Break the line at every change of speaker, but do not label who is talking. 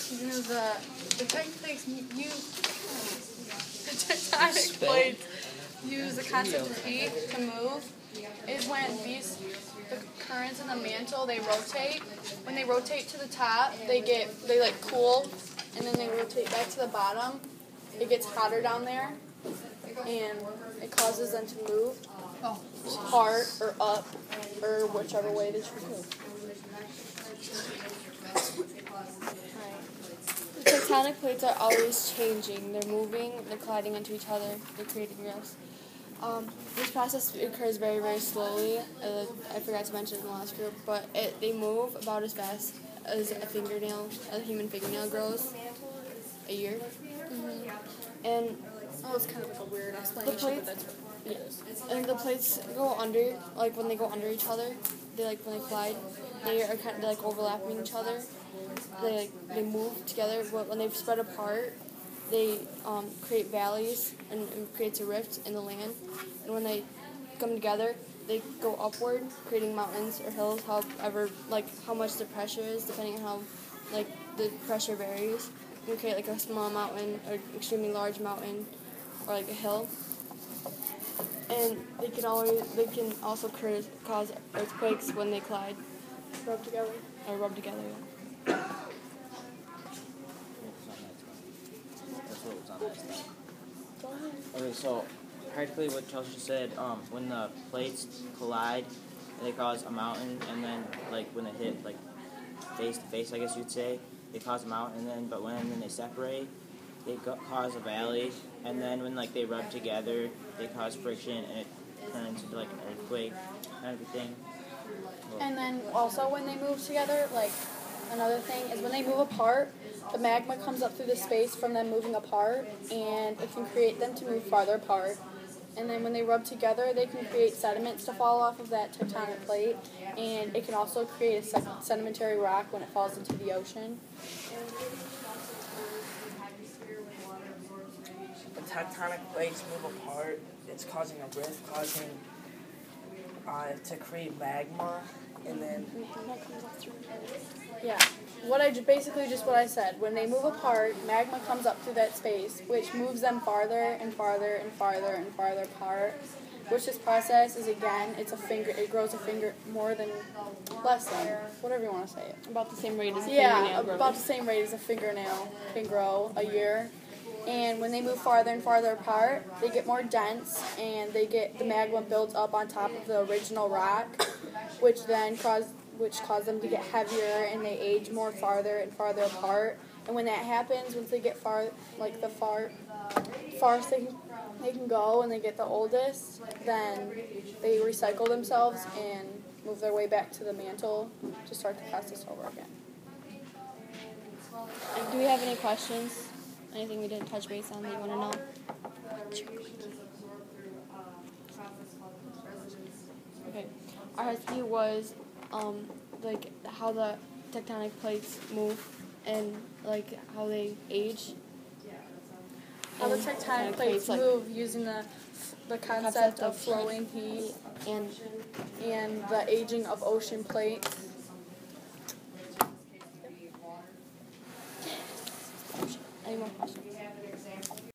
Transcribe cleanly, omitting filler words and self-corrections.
The tectonic plates use the concept of heat to move. Is when the currents in the mantle, they rotate. When they rotate to the top, they like cool, and then they rotate back to the bottom. It gets hotter down there, and it causes them to move apart or up, or whichever way they should move.
The tectonic plates are always changing. They're moving, they're colliding into each other, they're creating rifts. This process occurs very, very slowly. I forgot to mention in the last group, but they move about as fast as a human fingernail grows a year.
Mm-hmm.
And
it's kind of like a weird explanation, but that's what it is.
And the plates go under, like when they go under each other, when they collide, they're overlapping each other. They move together, but when they spread apart, they create valleys and it creates a rift in the land. And when they come together, they go upward, creating mountains or hills, however, how much the pressure is, depending on how, the pressure varies. You can create a small mountain or extremely large mountain or a hill. And they can also cause earthquakes when they collide. Rub together.
Okay, so practically what Chelsea just said, when the plates collide, they cause a mountain, and then when they hit face to face, I guess you'd say, they cause a mountain, but when they separate, they cause a valley, and then when they rub together, they cause friction, and it turns into an earthquake kind of a thing.
And then also when they move together, another thing is when they move apart, the magma comes up through the space from them moving apart, and it can create them to move farther apart. And then when they rub together, they can create sediments to fall off of that tectonic plate, and it can also create a sedimentary rock when it falls into the ocean.
The tectonic plates move apart. It's causing a rift, to create magma, and then
What I said. When they move apart, magma comes up through that space, which moves them farther and farther and farther and farther apart. Which this process is it grows less than, whatever you want to say it.
About the same rate as a fingernail growing.
About the same rate as a fingernail can grow a year. And when they move farther and farther apart, they get more dense, and the magma builds up on top of the original rock, which cause them to get heavier, and they age more farther and farther apart. And when that happens, once they get the farthest they can go, and they get the oldest, then they recycle themselves and move their way back to the mantle to start the process over again.
Do we have any questions? Anything we didn't touch base on that you want to know? Okay. Our rescue was how the tectonic plates move and how they age.
How the tectonic plates move using the concept of flowing heat and the aging of ocean plates.
Any more questions?